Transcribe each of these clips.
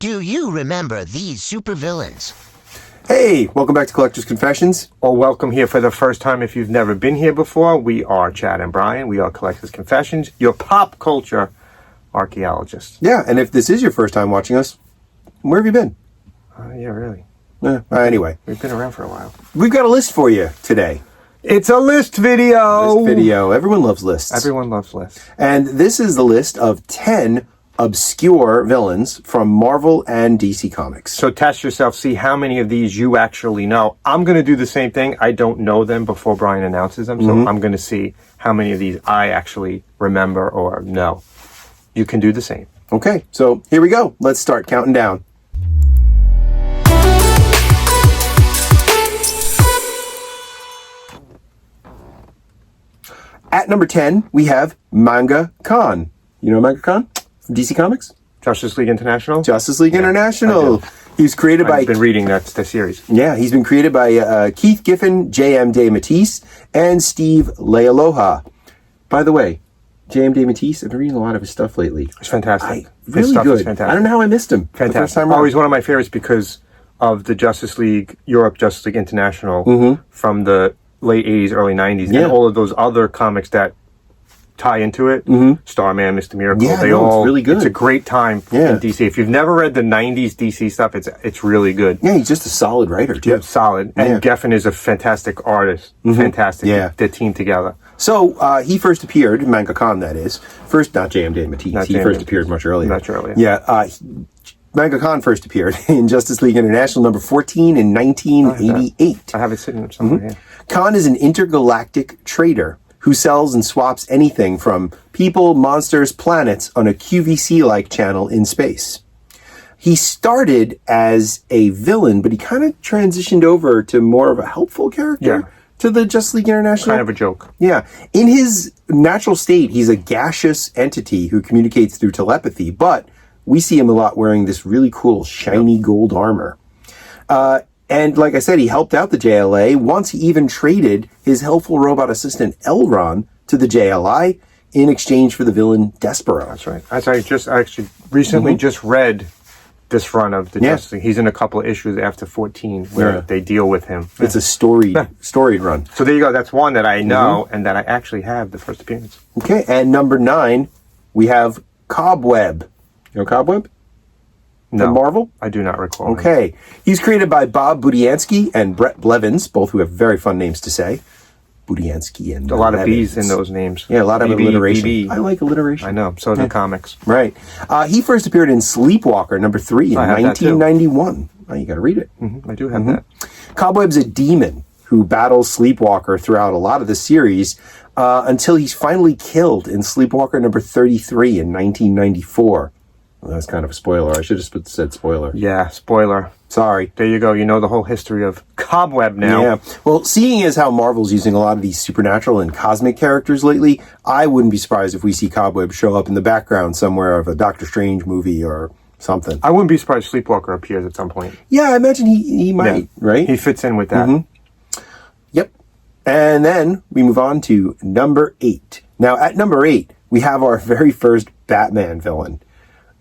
Do you remember these supervillains? Hey, welcome back to Collector's Confessions. Or welcome here for the first time if you've never been here before. We are Chad and Brian. We are Collector's Confessions, your pop culture archaeologists. Yeah, and if this is your first time watching us, where have you been? Yeah, really. Anyway. We've been around for a while. We've got a list for you today. It's a list video! Everyone loves lists. Everyone loves lists. And this is the list of 10 obscure villains from Marvel and DC Comics. So test yourself, see how many of these you actually know. I'm going to do the same thing. I don't know them before Brian announces them, so I'm going to see how many of these I actually remember or know. You can do the same. Okay, so here we go. Let's start counting down. At number 10, we have Manga Khan. You know Manga Khan from DC Comics? Justice League International? Justice League International. He was created by... I've been reading the series. Yeah, he's been created by Keith Giffen, J.M. DeMatteis, and Steve Leialoha. By the way, J.M. DeMatteis, I've been reading a lot of his stuff lately. It's fantastic. Really good. Fantastic. I don't know how I missed him. Fantastic. Always one of my favorites because of the Justice League, Europe Justice League International from the late 80s, early 90s, and all of those other comics that tie into it. Starman, Mr. Miracle, it's really good. It's a great time in DC. If you've never read the 90s DC stuff, it's really good. Yeah, he's just a solid writer, too. Yeah, solid. And Geffen is a fantastic artist. Fantastic. Yeah. They're teamed together. So, he first appeared, Manga Khan, that is. First, not J.M. DeMatteis. He first appeared much earlier. Much earlier. Yeah, Manga Khan first appeared in Justice League International number 14 in 1988. I have it sitting somewhere here. Khan is an intergalactic trader who sells and swaps anything from people, monsters, planets on a QVC-like channel in space. He started as a villain, but he kind of transitioned over to more of a helpful character to the Justice League International. Kind of a joke. Yeah. In his natural state, he's a gaseous entity who communicates through telepathy, but we see him a lot wearing this really cool, shiny gold armor. And like I said, he helped out the JLA. Once he even traded his helpful robot assistant Elron to the JLI in exchange for the villain Despero. That's right. I actually recently just read this run of the Justice League. He's in a couple of issues after 14 where they deal with him. It's a storied run. So there you go. That's one that I know and that I actually have the first appearance. Okay, and number 9, we have Cobweb. You know Cobweb? No, Marvel? I do not recall. Okay. He's created by Bob Budiansky and Brett Blevins, both who have very fun names to say. Budiansky and a lot of Blevins. B's in those names. Yeah, a lot of alliteration. BB. I like alliteration. I know. So do comics. Right. He first appeared in Sleepwalker number 3 in 1991. Oh, you got to read it. I do have that. Cobweb's a demon who battles Sleepwalker throughout a lot of the series until he's finally killed in Sleepwalker number 33 in 1994. Well, that was kind of a spoiler. I should have said spoiler. Yeah, spoiler. Sorry. There you go. You know the whole history of Cobweb now. Yeah. Well, seeing as how Marvel's using a lot of these supernatural and cosmic characters lately, I wouldn't be surprised if we see Cobweb show up in the background somewhere of a Doctor Strange movie or something. I wouldn't be surprised if Sleepwalker appears at some point. Yeah, I imagine he might, right? He fits in with that. Yep. And then we move on to number 8. Now, at number 8, we have our very first Batman villain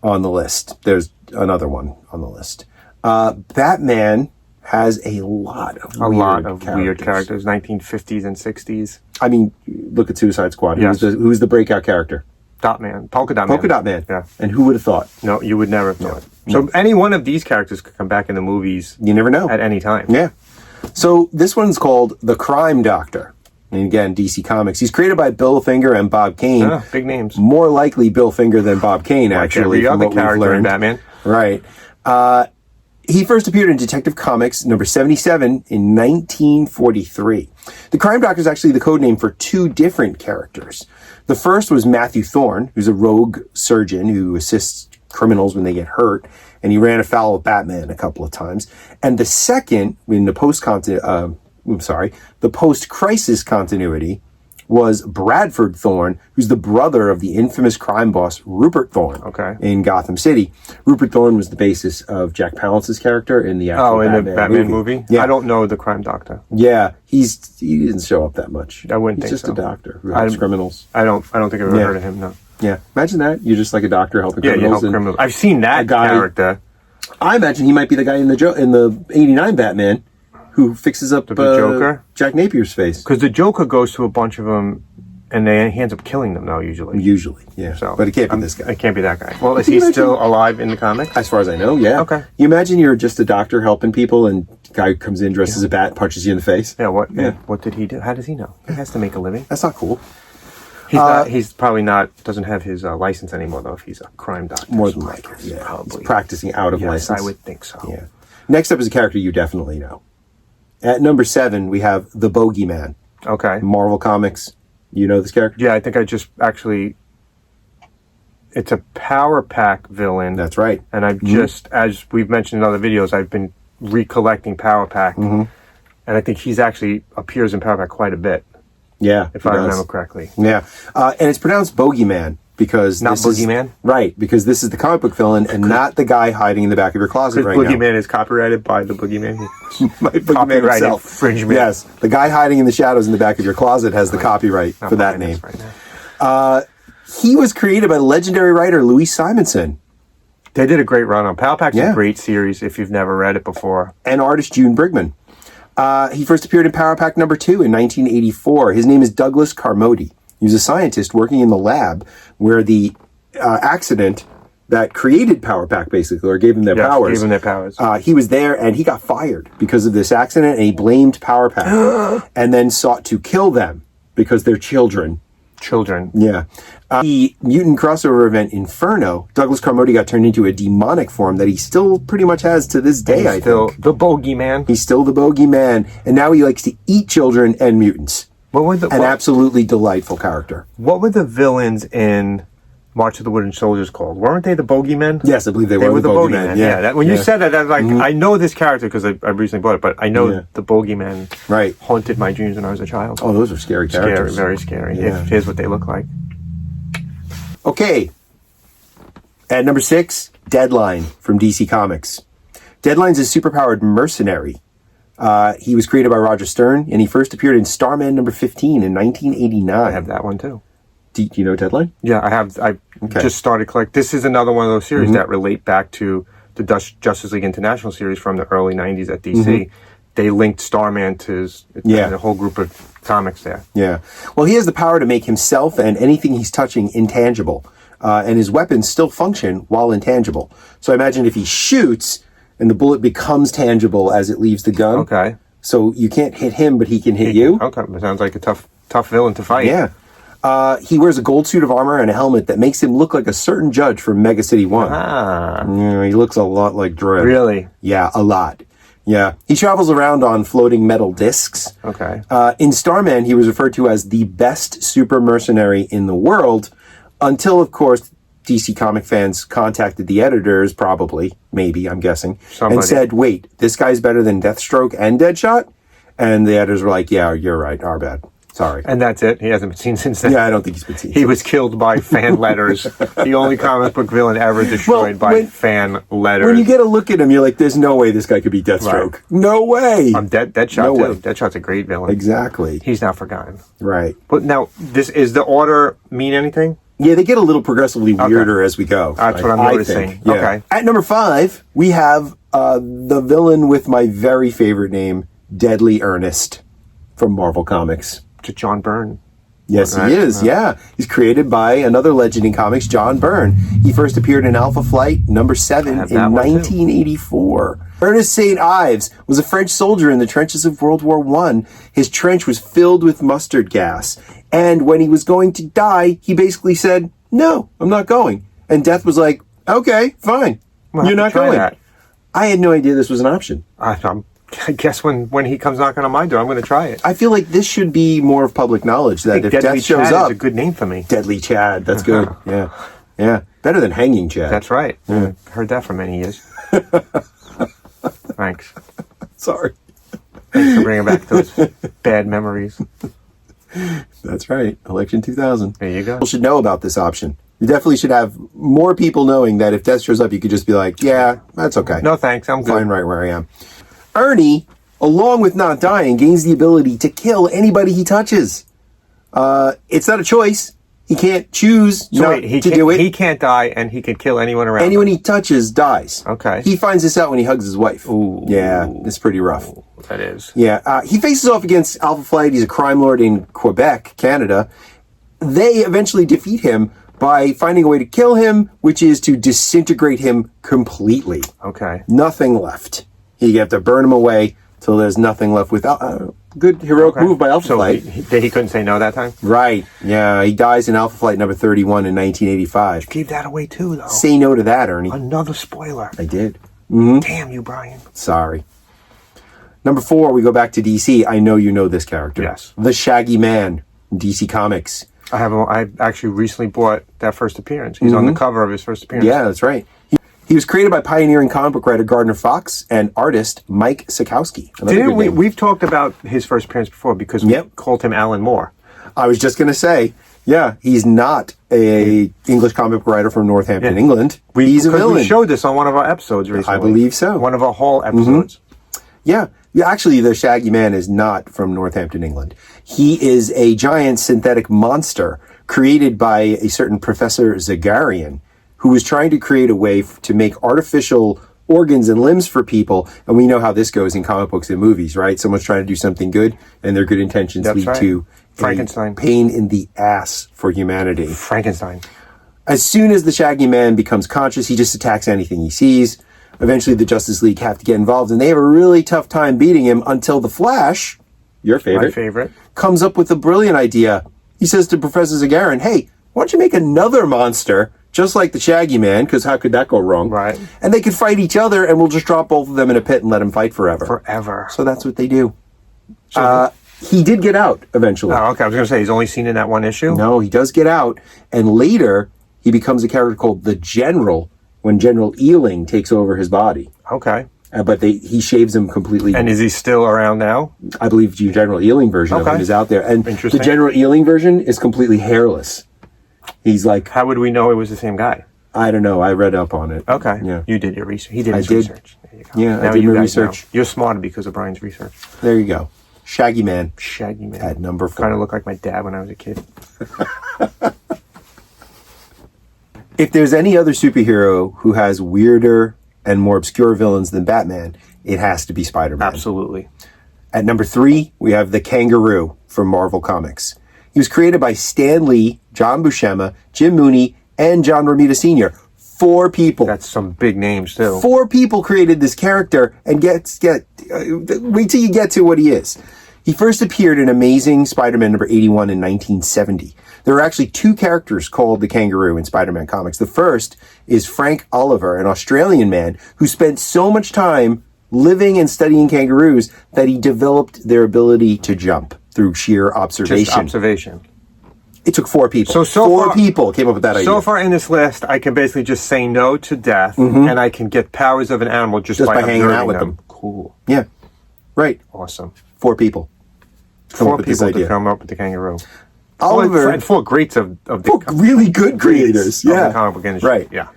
on the list. There's another one on the list. Batman has a lot of weird characters. 1950s and 60s. I mean, look at Suicide Squad. Yes. Who's the breakout character? Dot-Man. Polka Dot Man. Polka Dot Man. Yeah. And who would have thought? No, you would never have thought. So any one of these characters could come back in the movies. You never know. At any time. Yeah. So this one's called The Crime Doctor. And again, DC Comics. He's created by Bill Finger and Bob Kane. Big names. More likely Bill Finger than Bob Kane, actually. Every other character in Batman. Right. He first appeared in Detective Comics number 77 in 1943. The Crime Doctor is actually the code name for 2 different characters. The first was Matthew Thorne, who's a rogue surgeon who assists criminals when they get hurt, and he ran afoul of Batman a couple of times. And the second, in the post-crisis continuity, was Bradford Thorne, who's the brother of the infamous crime boss Rupert Thorne in Gotham City. Rupert Thorne was the basis of Jack Palance's character in the actual Batman movie? Yeah. I don't know the Crime Doctor. Yeah, he didn't show up that much. I wouldn't He's think just so. a doctor who helps criminals. I don't think I've ever heard of him, no. Yeah, imagine that. You're just like a doctor helping criminals. Yeah, you help criminals. I've seen that character. I imagine he might be the guy in the '89 Batman who fixes up The Joker? Jack Napier's face. Because the Joker goes to a bunch of them, and he ends up killing them, though, usually. Usually, yeah. So, but it can't be this guy. It can't be that guy. Well, is he still alive in the comic? As far as I know, yeah. Okay. You imagine you're just a doctor helping people, and the guy comes in dressed as a bat, punches you in the face. Yeah. What did he do? How does he know? He has to make a living. That's not cool. He's probably not. Doesn't have his license anymore, though. If he's a crime doctor, More than likely, yeah. Probably He's practicing out of Yes, license. I would think so. Yeah. Next up is a character you definitely know. At number 7, we have the Bogeyman. Okay. Marvel Comics. You know this character? Yeah, I think I just actually. It's a Power Pack villain. That's right. And I've just, as we've mentioned in other videos, I've been recollecting Power Pack, and I think he's actually appears in Power Pack quite a bit. Yeah. If I remember correctly. Yeah. And it's pronounced Bogeyman because Not this is- Boogeyman? Right, because this is the comic book villain and not the guy hiding in the back of your closet right now. Boogeyman is copyrighted by the Boogeyman. My Boogeyman Copyright himself. infringement. Yes, the guy hiding in the shadows in the back of your closet has the copyright Not for that mine, name. that's right now. He was created by legendary writer Louise Simonson They did a great run on Power Pack's Yeah. a great series if you've never read it before. and artist June Brigman. He first appeared in Power Pack number 2 in 1984. His name is Douglas Carmody. He was a scientist working in the lab where the accident that created Power Pack, basically, or gave them their powers. Gave them their powers. He was there, and he got fired because of this accident, and he blamed Power Pack, and then sought to kill them because they're children. Children. Yeah. The mutant crossover event Inferno, Douglas Carmody got turned into a demonic form that he still pretty much has to this day, I Still think. the Bogeyman. He's still the bogeyman, and now he likes to eat children and mutants. What were the An absolutely delightful character. what were the villains in March of the Wooden Soldiers called? Weren't they the Bogeymen? Yes, I believe they They were were the the bogeyman. Bogeyman. Yeah. When you said that, I was like, Mm-hmm. I know this character because I recently bought it, but I know Yeah. the Bogeyman Right. haunted my dreams when I was a child. Oh, those are scary Scary, characters. very scary. Yeah. Here's what they look like. Okay. At number 6, Deadline from DC Comics. Deadline's a superpowered mercenary. He was created by Roger Stern, and he first appeared in Starman number 15 in 1989. I have that one too. Do you know Deadline? Yeah, I have. I Okay. just started collect. This is another one of those series that relate back to the Justice League International series from the early '90s at DC. They linked Starman to Yeah. a whole group of comics there. Yeah. Well, he has the power to make himself and anything he's touching intangible. And his weapons still function while intangible. So I imagine if he shoots and the bullet becomes tangible as it leaves the gun. Okay. So you can't hit him, but he can hit you. Okay, sounds like a tough villain to fight. Yeah. He wears a gold suit of armor and a helmet that makes him look like a certain judge from Mega City 1. Ah, Yeah, he looks a lot like Dredd. really? Yeah, a lot. Yeah. He travels around on floating metal discs. Okay. In Starman, he was referred to as the best super mercenary in the world until, of course, DC comic fans contacted the editors, probably, maybe, I'm guessing, Somebody. and said, wait, this guy's better than Deathstroke and Deadshot? And the editors were like, yeah, you're right, our bad. Sorry. And that's it. He hasn't been seen since then. Yeah, I don't think he's been seen. He was killed by fan letters. The only comic book villain ever destroyed by when- fan letters. When you get a look at him, you're like, there's no way this guy could be Deathstroke. Right. No way. Deadshot No too. way. Deadshot's a great villain. Exactly. He's not forgotten. Right. But now, this is the order mean anything? Yeah, they get a little progressively weirder as we go. That's what I'm I noticing. think. Yeah. Okay. At number 5, we have the villain with my very favorite name, Deadly Ernest, from Marvel Comics. To John Byrne. Yes, Right. he is. Yeah. He's created by another legend in comics, John Byrne. He first appeared in Alpha Flight number 7 have in that one, too. 1984. Ernest St. Ives was a French soldier in the trenches of World War I. His trench was filled with mustard gas. And when he was going to die, he basically said, no, I'm not going. And Death was like, okay, fine. We'll have You're to not try going. that. I had no idea this was an option. I guess when he comes knocking on my door, I'm going to try it. I feel like this should be more of public knowledge that if Deadly Death shows Chad up, is a good name for me. Deadly Chad, that's good. Yeah. Yeah. Better than Hanging Chad. That's right. Heard that for many years. Thanks. Sorry. Thanks for bringing back those bad memories. That's right. Election 2000. There you go. People should know about this option. You definitely should have more people knowing that if Death shows up, you could just be like, yeah, that's okay. No thanks. I'm good. Fine right where I am. Ernie, along with not dying, gains the ability to kill anybody he touches. It's not a choice. He can't choose to do it. He can't die, and he can kill anyone around Anyone him. he touches dies. Okay. He finds this out when he hugs his wife. Ooh. Yeah, it's pretty rough. That is. Yeah, he faces off against Alpha Flight. He's a crime lord in Quebec, Canada. They eventually defeat him by finding a way to kill him, which is to disintegrate him completely. Okay. Nothing left. You have to burn him away till there's nothing left. Without good heroic move by Alpha Flight. He couldn't say no that time? Right. Yeah, he dies in Alpha Flight number 31 in 1985. Gave that away too, though. Say no to that, Ernie. Another spoiler. I did. Damn you, Brian. Sorry. Number 4, we go back to DC. I know you know this character. Yes. The Shaggy Man, DC Comics. I actually recently bought that first appearance. He's on the cover of his first appearance. Yeah, that's right. He was created by pioneering comic book writer Gardner Fox and artist Mike Sikowski. We've talked about his first appearance before because we called him Alan Moore. I was just going to say, yeah, he's not a English comic book writer from Northampton, England. He's a villain. We showed this on one of our episodes recently. I believe so. One of our whole episodes. Yeah. Actually, the Shaggy Man is not from Northampton, England. He is a giant synthetic monster created by a certain Professor Zagarian, who was trying to create a way to make artificial organs and limbs for people. And we know how this goes in comic books and movies, right? Someone's trying to do something good, and their good intentions lead to Frankenstein. Pain in the ass for humanity. Frankenstein. As soon as the Shaggy Man becomes conscious, he just attacks anything he sees. Eventually, the Justice League have to get involved, and they have a really tough time beating him until the Flash, your favorite, my favorite, comes up with a brilliant idea. He says to Professor Zagarin, hey, why don't you make another monster just like the Shaggy Man, because how could that go wrong? Right. And they could fight each other, and we'll just drop both of them in a pit and let them fight forever. Forever. So that's what they do. He did get out eventually. Oh, okay. I was going to say, he's only seen in that one issue? No, he does get out, and later he becomes a character called the General when General Ealing takes over his body. Okay. But he shaves him completely. And is he still around now? I believe the General Ealing version of him is out there. And the General Ealing version is completely hairless. He's like... How would we know it was the same guy? I don't know. I read up on it. Okay. Yeah. You did your research. He did his research. There you go. Yeah, now I did my research. Know. You're smarter because of Brian's research. There you go. Shaggy Man. Shaggy Man. At number 4. Kind of looked like my dad when I was a kid. If there's any other superhero who has weirder and more obscure villains than Batman, it has to be Spider-Man. Absolutely. At number 3, we have the Kangaroo from Marvel Comics. He was created by Stan Lee, John Buscema, Jim Mooney, and John Romita Sr. 4 people. That's some big names, too. 4 people created this character, and wait till you get to what he is. He first appeared in Amazing Spider-Man number 81 in 1970. There are actually 2 characters called the Kangaroo in Spider-Man comics. The first is Frank Oliver, an Australian man who spent so much time living and studying kangaroos that he developed their ability to jump through sheer observation. Just observation. It took 4 people. So 4 people came up with that idea. So far in this list, I can basically just say no to death, and I can get powers of an animal just by hanging out with them. Cool. Yeah. Right. Awesome. 4 people. 4 people to come up with the kangaroo. Oliver... And 4 greats of the... 4 really good creators. Yeah. Of the comic book industry. Right. Yeah.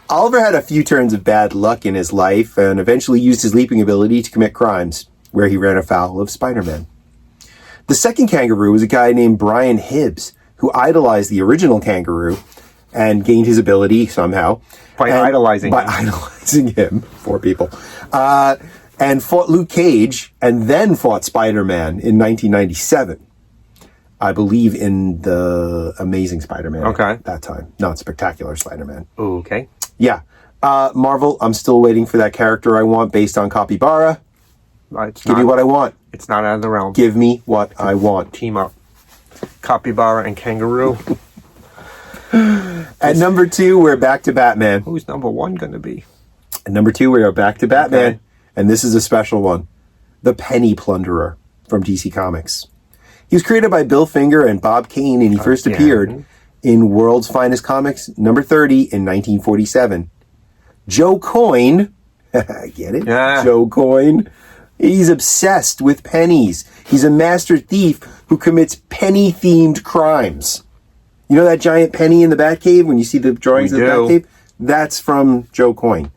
Oliver had a few turns of bad luck in his life and eventually used his leaping ability to commit crimes, where he ran afoul of Spider-Man. The second kangaroo was a guy named Brian Hibbs, who idolized the original kangaroo and gained his ability somehow. By idolizing him. 4 people. And fought Luke Cage and then fought Spider-Man in 1997. I believe in the Amazing Spider-Man at that time. Not Spectacular Spider-Man. Okay. Yeah. Marvel, I'm still waiting for that character I want based on Capybara. Give me what I want. It's not out of the realm. Give me what I want. Team up. Capybara and Kangaroo. At number 2, we're back to Batman. Who's number 1 going to be? At number 2, we are back to Batman. Okay. And this is a special one. The Penny Plunderer from DC Comics. He was created by Bill Finger and Bob Kane, and he first appeared in World's Finest Comics, number 30, in 1947. Joe Coyne, get it? Yeah. Joe Coyne. He's obsessed with pennies. He's a master thief who commits penny-themed crimes. You know that giant penny in the Batcave when you see the drawings of the Batcave? That's from Joe Coyne.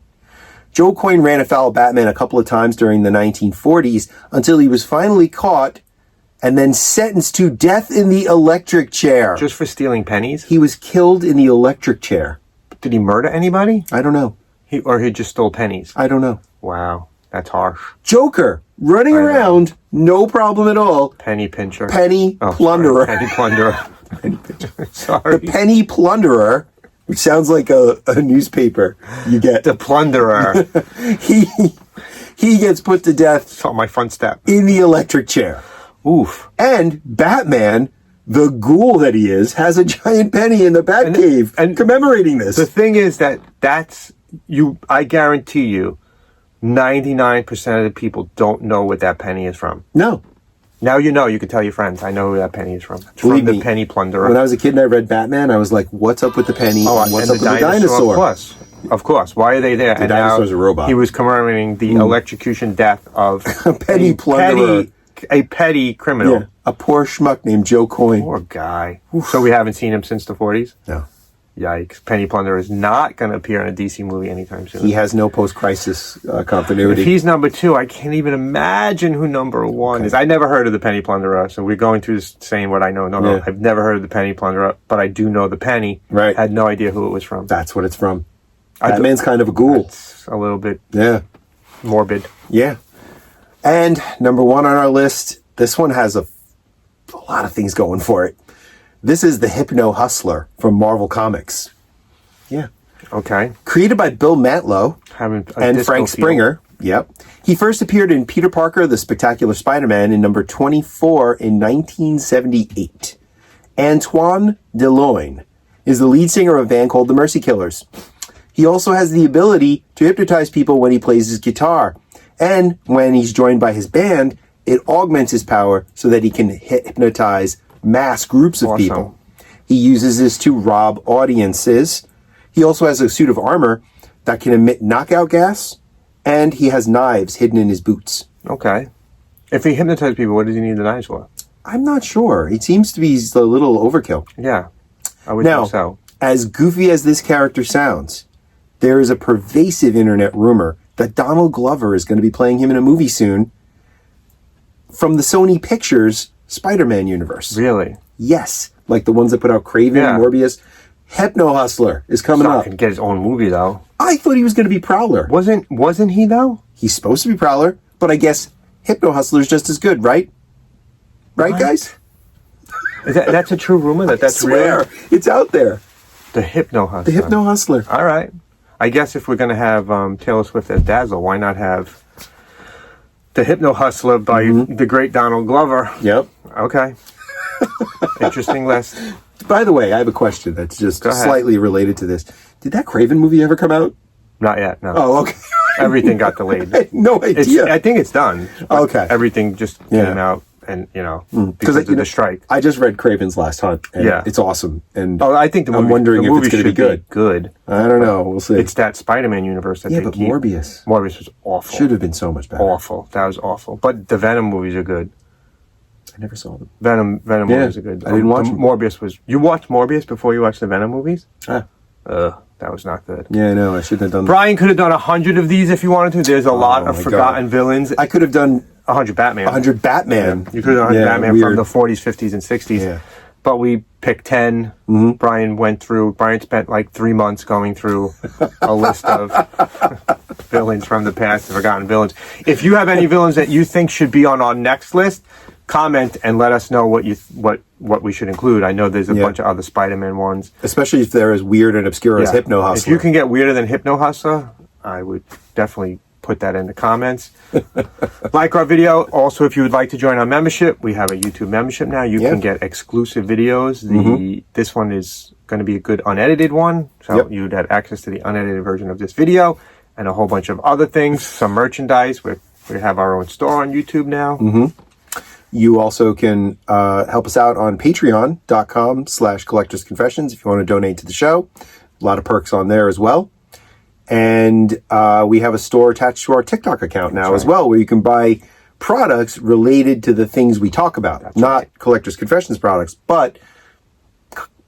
Joe Coyne ran afoul of Batman a couple of times during the 1940s until he was finally caught and then sentenced to death in the electric chair. Just for stealing pennies? He was killed in the electric chair. Did he murder anybody? I don't know. He just stole pennies? I don't know. Wow, that's harsh. Joker, running around, no problem at all. Penny pincher. Penny plunderer. Sorry. Penny plunderer. Penny pincher. Sorry. The penny plunderer, which sounds like a newspaper you get. The plunderer. He gets put to death. It's on my front step. In the electric chair. Oof. And Batman, the ghoul that he is, has a giant penny in the Batcave and commemorating this. The thing is that's you. I guarantee you, 99% of the people don't know what that penny is from. No. Now you know. You can tell your friends. I know who that penny is from. It's Believe from the me, penny plunderer. When I was a kid and I read Batman, I was like, "What's up with the penny? And what's up with the dinosaur?" Of course. Why are they there? The dinosaur's a robot. He was commemorating the electrocution death of a penny plunderer, a petty criminal. Yeah, a poor schmuck named Joe Coyne. Poor guy. So we haven't seen him since the 40s? No. Yikes. Penny Plunderer is not going to appear in a DC movie anytime soon. He has no post-crisis continuity. If he's number 2, I can't even imagine who number 1 is. I never heard of the Penny Plunderer, so we're going through this saying what I know. No, I've never heard of the Penny Plunderer, but I do know the penny. Right. Had no idea who it was from. That's what it's from. Batman's kind of a ghoul. It's a little bit morbid. Yeah. And number 1 on our list, this one has a lot of things going for it. This is the Hypno Hustler from Marvel Comics. Yeah. Okay. Created by Bill Mantlo and Frank Springer. Yep. He first appeared in Peter Parker, The Spectacular Spider-Man in number 24 in 1978. Antoine Deloigne is the lead singer of a band called the Mercy Killers. He also has the ability to hypnotize people when he plays his guitar. And when he's joined by his band, it augments his power so that he can hypnotize mass groups of people. He uses this to rob audiences. He also has a suit of armor that can emit knockout gas, and he has knives hidden in his boots. Okay. If he hypnotizes people, what does he need the knives for? I'm not sure. It seems to be a little overkill. Yeah, I would think so. As goofy as this character sounds, there is a pervasive internet rumor that Donald Glover is going to be playing him in a movie soon from the Sony Pictures Spider-Man universe. Really? Yes. Like the ones that put out Craven and Morbius. Hypno Hustler is coming up. Can get his own movie, though. I thought he was going to be Prowler. Wasn't he, though? He's supposed to be Prowler, but I guess Hypno Hustler's just as good, right? Right, guys? That's a true rumor? That's real? It's out there. The Hypno Hustler. The Hypno Hustler. All right. I guess if we're going to have Taylor Swift as Dazzle, why not have the Hypno Hustler by the great Donald Glover? Yep. Okay. Interesting list. By the way, I have a question that's just slightly related to this. Did that Craven movie ever come out? Not yet, no. Oh, okay. Everything got delayed. I had no idea. I think it's done. Okay. Everything just came out, and because of the strike. I just read Craven's Last Hunt. And it's awesome. And I think I'm wondering if it's going to be good. Good. I don't know. We'll see. It's that Spider-Man universe that they keep. Morbius. Morbius was awful. Should have been so much better. Awful. That was awful. But the Venom movies are good. I never saw them. Venom movies are good. I didn't watch them. Morbius was. You watched Morbius before you watched the Venom movies? That was not good. Yeah, I know. I shouldn't have done that. Brian could have done 100 of these if you wanted to. There's a lot of forgotten villains. I could have done 100 Batman. 100 Batman. Yeah. You could have done 100 Batman from the 40s, 50s, and 60s. Yeah. But we picked 10. Brian spent like 3 months going through a list of villains from the past, the forgotten villains. If you have any villains that you think should be on our next list, comment and let us know what we should include. I know there's a bunch of other Spider-Man ones. Especially if they're as weird and obscure as Hypno Hustler. If you can get weirder than Hypno Hustler, I would definitely put that in the comments. Like our video. Also, if you would like to join our membership, we have a YouTube membership now. You can get exclusive videos. This one is going to be a good unedited one. So you'd have access to the unedited version of this video and a whole bunch of other things, some merchandise. We have our own store on YouTube now. You also can help us out on patreon.com/collectorsconfessions if you want to donate to the show. A lot of perks on there as well. And we have a store attached to our TikTok account now as well, where you can buy products related to the things we talk about. Not Collectors Confessions products, but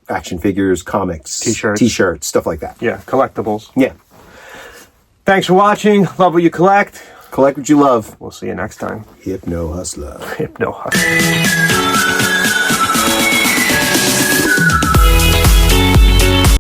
action figures, comics, t-shirts, stuff like that. Yeah, collectibles. Yeah. Thanks for watching. Love what you collect. Collect what you love. We'll see you next time. Hypno Hustler. Hypno Hustler.